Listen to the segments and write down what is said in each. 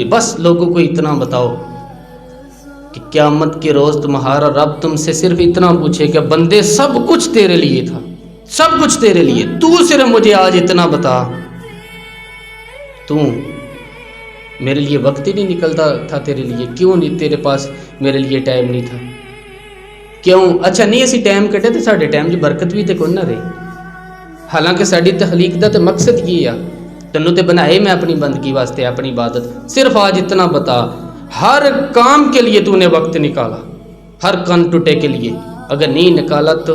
बस लोगों को इतना बताओ कि क़यामत के रोज़ तुम्हारा रब तुमसे सिर्फ इतना पूछे कि बंदे सब कुछ तेरे लिए था, सब कुछ तेरे लिए, तू सिर्फ मुझे आज इतना बता, तू मेरे लिए वक्त ही नहीं निकलता था तेरे लिए, क्यों नहीं तेरे पास मेरे लिए टाइम नहीं था, क्यों? अच्छा नहीं असी टाइम कटे तो साढ़े टाइम की बरकत भी तो कोई ना रही। हालांकि साड़ी तहलीक का तो मकसद ये आ, तेनों तो बनाए मैं अपनी बंदगी वास्ते, अपनी इबादत, सिर्फ आज इतना बता, हर काम के लिए तूने वक्त निकाला, हर कान टूटे के लिए अगर नहीं निकाला तो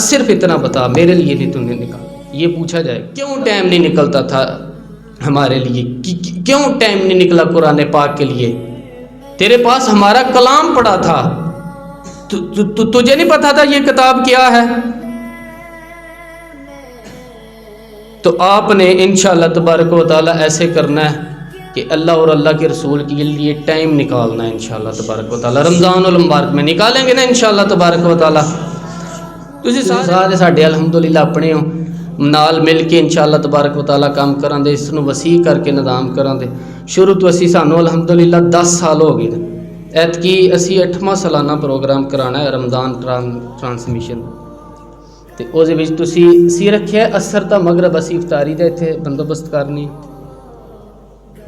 सिर्फ इतना बता, मेरे लिए नहीं तूने निकाला। ये पूछा जाए क्यों टाइम नहीं निकलता था हमारे लिए, क्यों टाइम नहीं निकला कुरान पाक के लिए? तेरे पास हमारा कलाम पड़ा था, तुझे नहीं पता था ये किताब क्या है? तो आपने इंशाअल्लाह तबारक व तआला ऐसे करना है कि अल्लाह और अल्लाह के रसूल के लिए टाइम निकालना है इंशाअल्लाह तबारक व तआला। रमज़ानुल मुबारक में निकालेंगे ना इंशाअल्लाह तबारक व तआला। तुसीं सारे साडे अल्हम्दुलिल्लाह अपने हो, नाल मिल के इंशाअल्लाह तबारक व तआला काम करांदे, इसनूं वसी करके निज़ाम करांदे। शुरू तो असी सानू अल्हम्दुलिल्लाह 10 साल हो गए, ऐतकी असी 8वां सालाना प्रोग्राम कराना है रमज़ान ट्रांसमिशन, तो उसदे विच तुसीं सी रखिया असर दा मगरब असी इफ्तारी दा इत्थे बंदोबस्त करनी,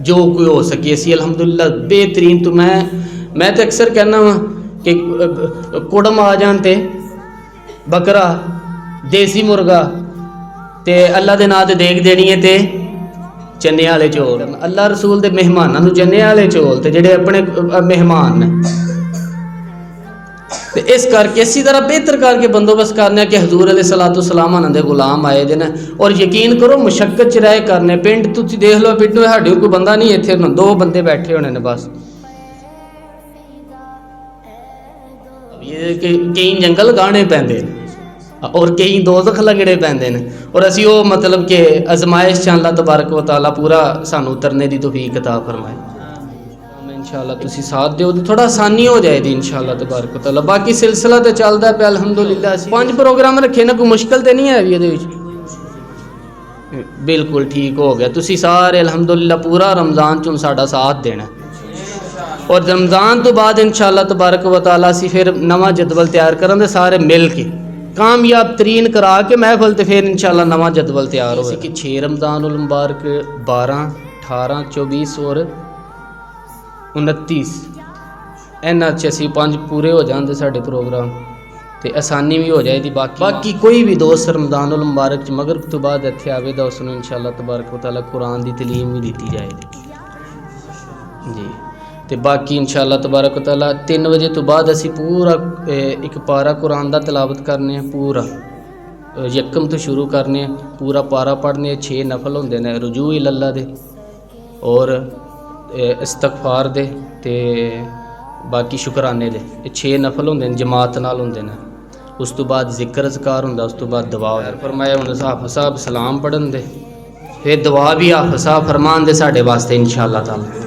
जो कोई हो सके असी अल्हम्दुलिल्लाह बेहतरीन। तो मैं तो अक्सर कहना वा कि कुड़म आ जान ते बकरा, देसी मुर्गा ते अल्लाह दे नां ते देख देनी है ते चने वाले चौल, अल्लाह रसूल दे मेहमानां नूं चने वाले चौल ते जेडे अपने मेहमान ने, तो इस करके इसी तरह बेहतर करके बंदोबस्त करने कि हजूर अलैहिस्सलाम उन्हां दे गुलाम आए दे ने, और यकीन करो मुशक्कत च रह करने। पिंड तुसीं देख लो, पिंड साडे कोई बंदा नहीं, इत्थे 2 बंदे बैठे होने ने बस। ये कई जंगल गाने पैंदे और कई दोज़ख लगड़े पैंदे ने, और असी वो मतलब कि अजमाइश च अल्लाह तबारक व तआला पूरा सानू उतरने की तौफीक अता फरमाए। इंशाअल्लाह तुसी साथ दो तो थोड़ा आसानी हो जाएगी इंशाअल्लाह तबारक व तआला। बाकी सिलसिला तो चलता पे अल्हम्दुलिल्लाह। 5 प्रोग्राम रखे ना, कोई मुश्किल तो नहीं है भी ये, बिल्कुल ठीक हो गया। तुसी सारे अल्हम्दुलिल्लाह पूरा रमज़ान चुन साडा साथ देना, और रमज़ान तो बाद इंशाअल्लाह तबारक व तआला असी फिर नवा जदवल तैयार करांगे सारे मिल के, कामयाब तरीन करा के महफल, तो फिर इंशाअल्लाह नवा जदवल तैयार हो कि 6 रमज़ानुल मुबारक, 12, 18, 24 और 29 इन्हां च असी 5 पूरे हो जाते साढ़े प्रोग्राम, तो आसानी भी हो जाएगी। बाकी कोई भी दोस्त रमज़ानुल मुबारक च मगरिब तो बाद इत्थे आवे तो उसनूं इंशाअल्लाह तबारक व तआला कुरान की तलीम भी दी जाएगी जी। तो बाकी इंशाअल्लाह तबारक व तआला 3 बजे तो बाद असी पूरा एक पारा कुरान दा तिलावत करने, पूरा यकम तो शुरू करने, पूरा पारा पढ़ने। 6 नफल होंदे ने रुजू इल्लाह दे और इस्तगफार दे ते बाकी शुकराने दे, 6 नफल होंदे ने, जमात नाल होंदे ने। उस तो बाद जिक्र अज़कार होंदा, उस तो बाद दुआ फरमाया हुण हाफिज़ साहब सलाम पढ़न दे, फिर दुआ भी हाफिज़ साहब फरमान दे साडे वास्ते इंशाअल्लाह ताला।